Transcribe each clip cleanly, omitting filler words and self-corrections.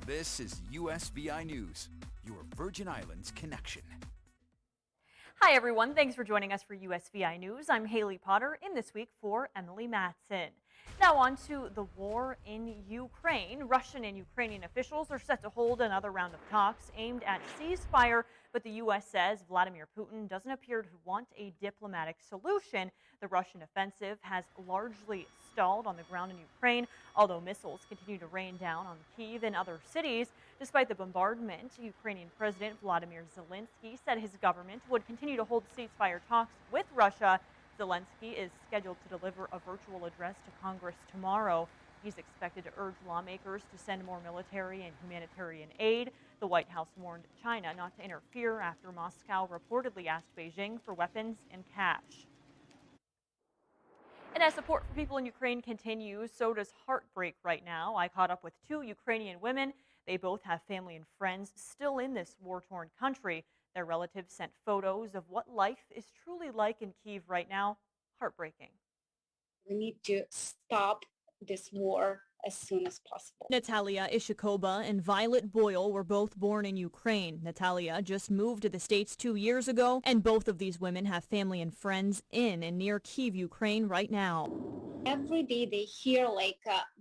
This is USVI News, your Virgin Islands connection. Hi, everyone. Thanks for joining us for USVI News. I'm Haley Potter, in this week for Emily Matson. Now on to the war in Ukraine. Russian and Ukrainian officials are set to hold another round of talks aimed at ceasefire, but the U.S. says Vladimir Putin doesn't appear to want a diplomatic solution. The Russian offensive has largely stalled on the ground in Ukraine, although missiles continue to rain down on Kyiv and other cities. Despite the bombardment, Ukrainian President Vladimir Zelensky said his government would continue to hold ceasefire talks with Russia. Zelensky is scheduled to deliver a virtual address to Congress tomorrow. He's expected to urge lawmakers to send more military and humanitarian aid. The White House warned China not to interfere after Moscow reportedly asked Beijing for weapons and cash. And as support for people in Ukraine continues, so does heartbreak right now. I caught up with two Ukrainian women. They both have family and friends still in this war-torn country. Their relatives sent photos of what life is truly like in Kyiv right now. Heartbreaking. We need to stop this war as soon as possible. Natalia Ishikova and Violet Boyle were both born in Ukraine. Natalia just moved to the States 2 years ago, and both of these women have family and friends in and near Kyiv, Ukraine right now. Every day they hear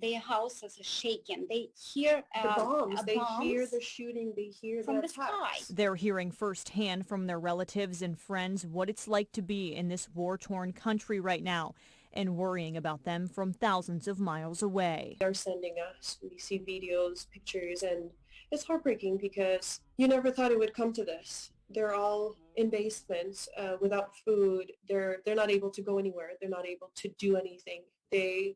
their houses are shaking. They hear the bombs. They bombs hear the shooting. They hear from the attacks. sky. They're hearing firsthand from their relatives and friends what it's like to be in this war-torn country right now, and worrying about them from thousands of miles away. They're sending us. We see videos, pictures, and it's heartbreaking because you never thought it would come to this. They're all in basements without food. They're not able to go anywhere. They're not able to do anything. They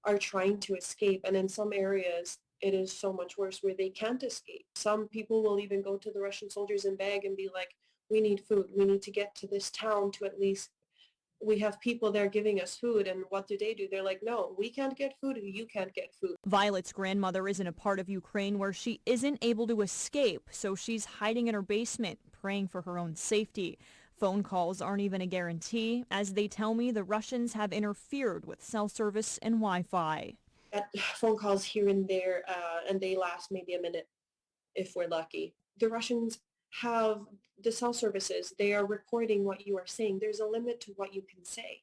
are trying to escape, and in some areas it is so much worse where they can't escape. Some people will even go to the Russian soldiers and beg and be like, we need food. We need to get to this town to at least, we have people there giving us food. And what do? They're like, no, we can't get food. You can't get food. Violet's grandmother is in a part of Ukraine where she isn't able to escape, so she's hiding in her basement, praying for her own safety. Phone calls aren't even a guarantee. As they tell me, the Russians have interfered with cell service and Wi-Fi. At phone calls here and there, and they last maybe a minute if we're lucky. The Russians have the cell services. They are recording what you are saying. There's a limit to what you can say.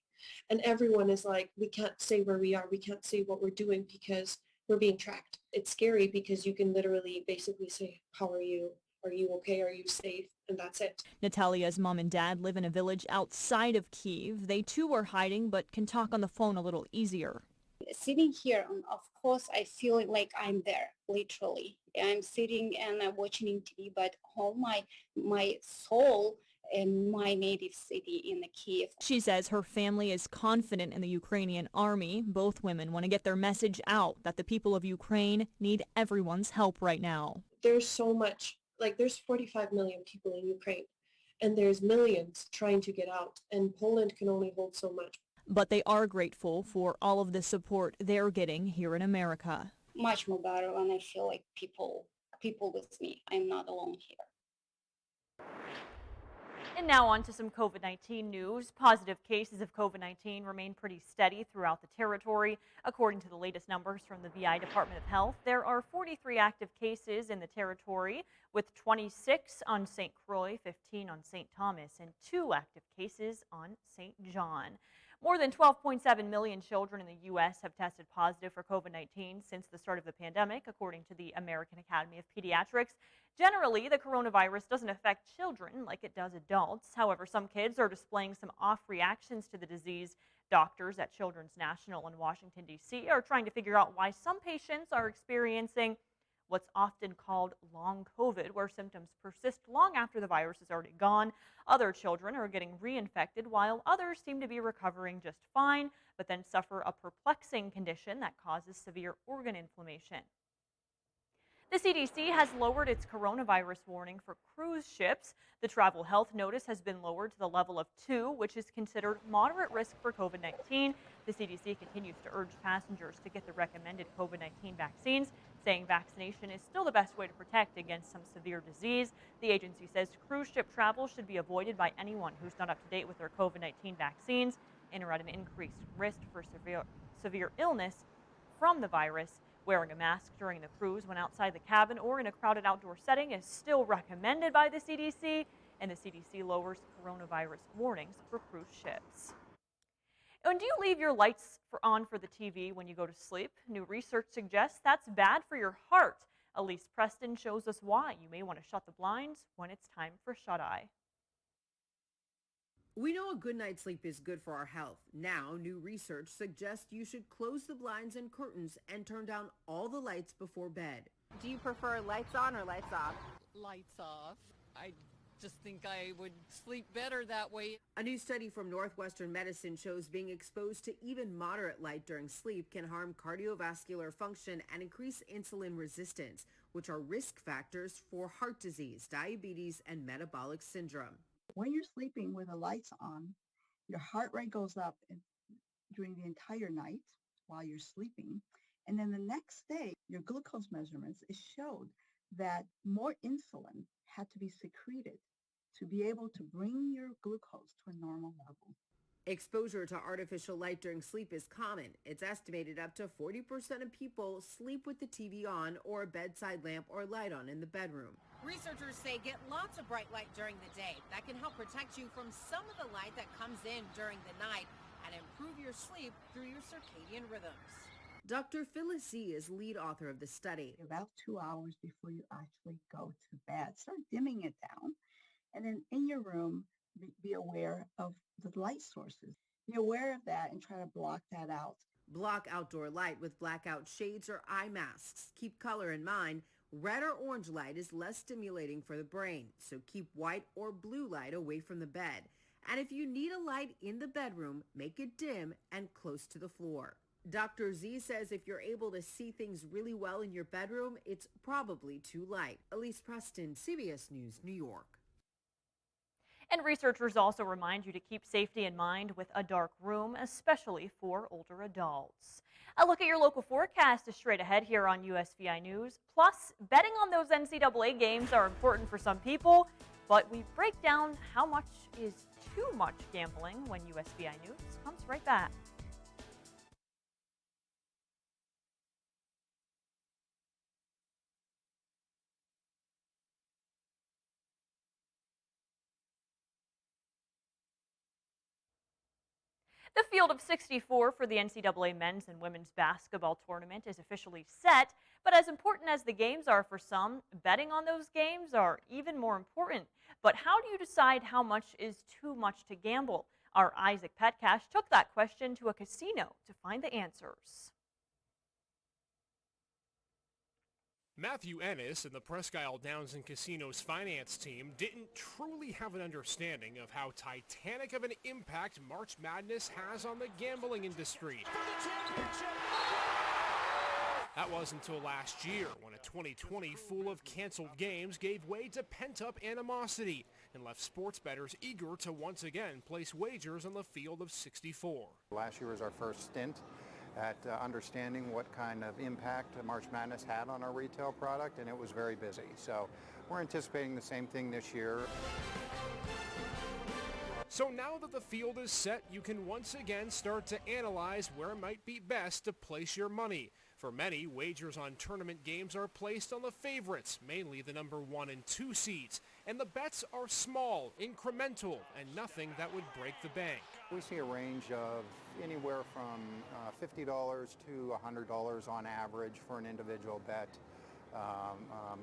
And everyone is like, we can't say where we are. We can't say what we're doing because we're being tracked. It's scary because you can literally basically say, how are you? Are you okay? Are you safe? And that's it. Natalia's mom and dad live in a village outside of Kyiv. They too are hiding, but can talk on the phone a little easier. Sitting here, of course, I feel like I'm there, literally. I'm sitting and I'm watching TV, but home, my soul in my native city in the Kyiv. She says her family is confident in the Ukrainian army. Both women want to get their message out that the people of Ukraine need everyone's help right now. There's so much, there's 45 million people in Ukraine, and there's millions trying to get out, and Poland can only hold so much. But they are grateful for all of the support they're getting here in America. Much more better, and I feel like people with me. I'm not alone here. And now on to some COVID-19 news. Positive cases of COVID-19 remain pretty steady throughout the territory. According to the latest numbers from the VI Department of Health, there are 43 active cases in the territory, with 26 on St. Croix, 15 on St. Thomas, and 2 active cases on St. John. More than 12.7 million children in the U.S. have tested positive for COVID-19 since the start of the pandemic, according to the American Academy of Pediatrics. Generally, the coronavirus doesn't affect children like it does adults. However, some kids are displaying some off reactions to the disease. Doctors at Children's National in Washington, D.C. are trying to figure out why some patients are experiencing what's often called long COVID, where symptoms persist long after the virus is already gone. Other children are getting reinfected, while others seem to be recovering just fine, but then suffer a perplexing condition that causes severe organ inflammation. The CDC has lowered its coronavirus warning for cruise ships. The travel health notice has been lowered to the level of 2, which is considered moderate risk for COVID-19. The CDC continues to urge passengers to get the recommended COVID-19 vaccines, saying vaccination is still the best way to protect against some severe disease. The agency says cruise ship travel should be avoided by anyone who's not up to date with their COVID-19 vaccines and are at an increased risk for severe illness from the virus. Wearing a mask during the cruise when outside the cabin or in a crowded outdoor setting is still recommended by the CDC, and the CDC lowers coronavirus warnings for cruise ships. And do you leave your lights on for the TV when you go to sleep? New research suggests that's bad for your heart. Elise Preston shows us why you may want to shut the blinds when it's time for shut-eye. We know a good night's sleep is good for our health. Now, new research suggests you should close the blinds and curtains and turn down all the lights before bed. Do you prefer lights on or lights off? Lights off. I just think I would sleep better that way. A new study from Northwestern Medicine shows being exposed to even moderate light during sleep can harm cardiovascular function and increase insulin resistance, which are risk factors for heart disease, diabetes, and metabolic syndrome. When you're sleeping with the lights on, your heart rate goes up during the entire night while you're sleeping. And then the next day, your glucose measurements, it showed that more insulin had to be secreted to be able to bring your glucose to a normal level. Exposure to artificial light during sleep is common. It's estimated up to 40% of people sleep with the TV on or a bedside lamp or light on in the bedroom. Researchers say get lots of bright light during the day. That can help protect you from some of the light that comes in during the night and improve your sleep through your circadian rhythms. Dr. Phyllis Z is lead author of the study. About 2 hours before you actually go to bed, start dimming it down. And then in your room, be aware of the light sources. Be aware of that and try to block that out. Block outdoor light with blackout shades or eye masks. Keep color in mind. Red or orange light is less stimulating for the brain, so keep white or blue light away from the bed. And if you need a light in the bedroom, make it dim and close to the floor. Dr. Z says if you're able to see things really well in your bedroom, it's probably too light. Elise Preston, CBS News, New York. And researchers also remind you to keep safety in mind with a dark room, especially for older adults. A look at your local forecast is straight ahead here on USVI News. Plus, betting on those NCAA games are important for some people, but we break down how much is too much gambling when USVI News comes right back. The field of 64 for the NCAA men's and women's basketball tournament is officially set, but as important as the games are for some, betting on those games are even more important. But how do you decide how much is too much to gamble? Our Isaac Petcash took that question to a casino to find the answers. Matthew Ennis and the Presque Isle Downs and Casinos finance team didn't truly have an understanding of how titanic of an impact March Madness has on the gambling industry. That was until last year, when a 2020 full of canceled games gave way to pent-up animosity and left sports bettors eager to once again place wagers on the field of 64. Last year was our first stint at understanding what kind of impact March Madness had on our retail product, and it was very busy. So we're anticipating the same thing this year. So now that the field is set, you can once again start to analyze where it might be best to place your money. For many, wagers on tournament games are placed on the favorites, mainly the number 1 and 2 seeds. And the bets are small, incremental, and nothing that would break the bank. We see a range of anywhere from $50 to $100 on average for an individual bet.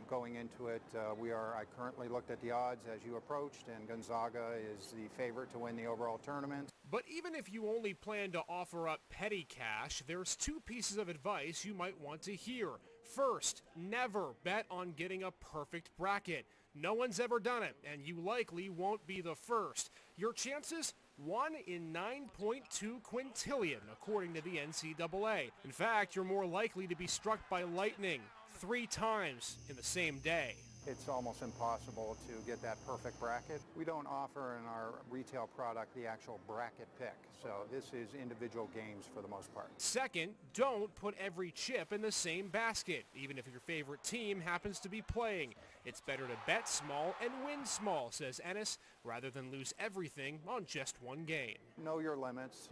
Going into it, I currently looked at the odds as you approached, and Gonzaga is the favorite to win the overall tournament. But even if you only plan to offer up petty cash, there's 2 pieces of advice you might want to hear. First, never bet on getting a perfect bracket. No one's ever done it, and you likely won't be the first. Your chances? 1 in 9.2 quintillion, according to the NCAA. In fact, you're more likely to be struck by lightning 3 times in the same day. It's almost impossible to get that perfect bracket. We don't offer in our retail product the actual bracket pick, so this is individual games for the most part. Second, don't put every chip in the same basket, even if your favorite team happens to be playing. It's better to bet small and win small, says Ennis, rather than lose everything on just one game. Know your limits.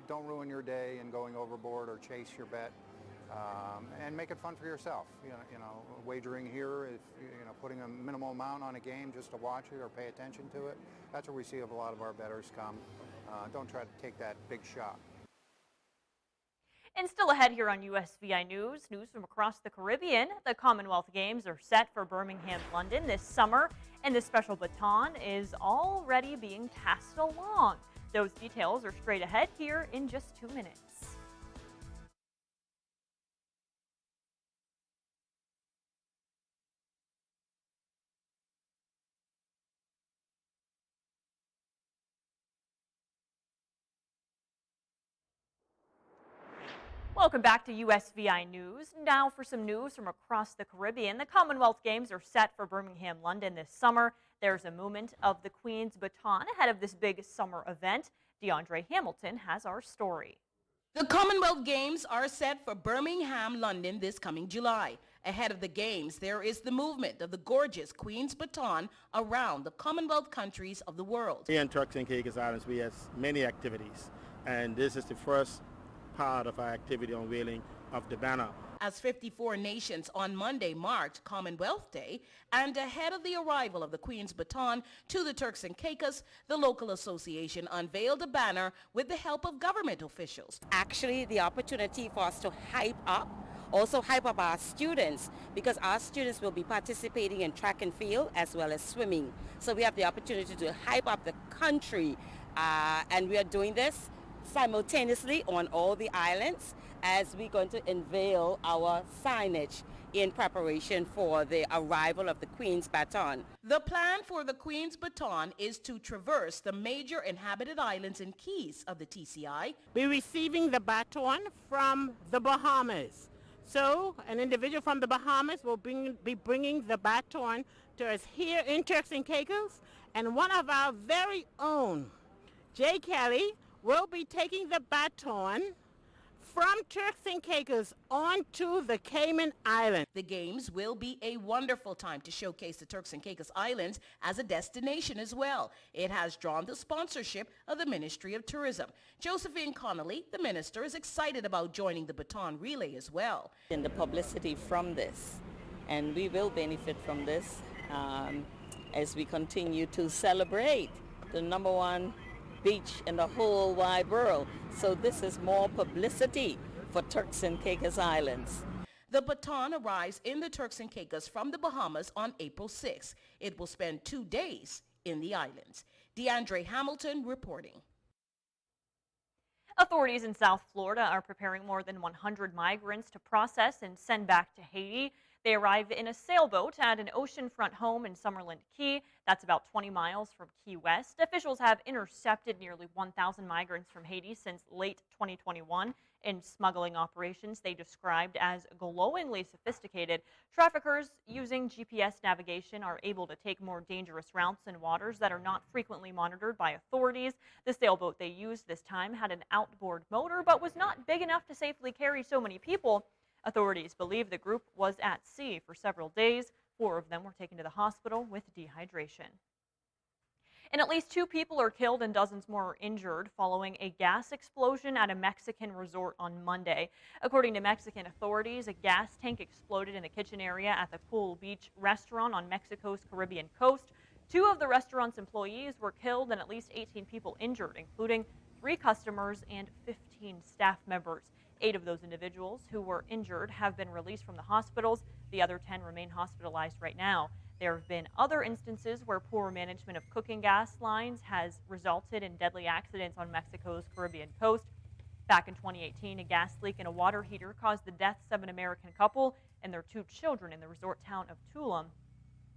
Don't ruin your day in going overboard or chase your bet. and make it fun for yourself. Wagering here, if putting a minimal amount on a game just to watch it or pay attention to it. That's where we see a lot of our bettors come. Don't try to take that big shot. And still ahead here on USVI News from across the Caribbean. The Commonwealth Games are set for Birmingham, London this summer, and this special baton is already being passed along. Those details are straight ahead here in just 2 minutes. Welcome back to USVI News. Now for some news from across the Caribbean. The Commonwealth Games are set for Birmingham, London this summer. There's a movement of the Queen's Baton ahead of this big summer event. DeAndre Hamilton has our story. The Commonwealth Games are set for Birmingham, London this coming July. Ahead of the Games, there is the movement of the gorgeous Queen's Baton around the Commonwealth countries of the world. Here in Turks and Caicos Islands, we have many activities, and this is the first part of our activity unveiling of the banner. As 54 nations on Monday marked Commonwealth Day, and ahead of the arrival of the Queen's Baton to the Turks and Caicos, the local association unveiled a banner with the help of government officials. Actually, the opportunity for us to hype up our students, because our students will be participating in track and field as well as swimming. So we have the opportunity to hype up the country, and we are doing this simultaneously on all the islands as we're going to unveil our signage in preparation for the arrival of the Queen's Baton. The plan for the Queen's Baton is to traverse the major inhabited islands and keys of the TCI. We're receiving the baton from the Bahamas. So an individual from the Bahamas will be bringing the baton to us here in Turks and Caicos, and one of our very own, Jay Kelly, will be taking the baton from Turks and Caicos onto the Cayman Islands. The Games will be a wonderful time to showcase the Turks and Caicos Islands as a destination as well. It has drawn the sponsorship of the Ministry of Tourism. Josephine Connolly, the minister, is excited about joining the baton relay as well. And the publicity from this, and we will benefit from this as we continue to celebrate the #1 beach in the whole wide world. So this is more publicity for Turks and Caicos Islands. The baton arrives in the Turks and Caicos from the Bahamas on April 6th. It will spend 2 days in the islands. DeAndre Hamilton reporting. Authorities in South Florida are preparing more than 100 migrants to process and send back to Haiti. They arrive in a sailboat at an oceanfront home in Summerland Key. That's about 20 miles from Key West. Officials have intercepted nearly 1,000 migrants from Haiti since late 2021 in smuggling operations they described as glowingly sophisticated. Traffickers using GPS navigation are able to take more dangerous routes in waters that are not frequently monitored by authorities. The sailboat they used this time had an outboard motor but was not big enough to safely carry so many people. Authorities believe the group was at sea for several days. 4 of them were taken to the hospital with dehydration. And at least 2 people are killed and dozens more are injured following a gas explosion at a Mexican resort on Monday. According to Mexican authorities, a gas tank exploded in the kitchen area at the Pool Beach restaurant on Mexico's Caribbean coast. 2 of the restaurant's employees were killed and at least 18 people injured, including 3 customers and 15 staff members. 8 of those individuals who were injured have been released from the hospitals. The other 10 remain hospitalized right now. There have been other instances where poor management of cooking gas lines has resulted in deadly accidents on Mexico's Caribbean coast. Back in 2018, a gas leak in a water heater caused the deaths of an American couple and their 2 children in the resort town of Tulum.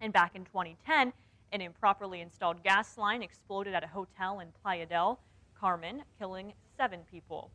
And back in 2010, an improperly installed gas line exploded at a hotel in Playa del Carmen, killing 7 people.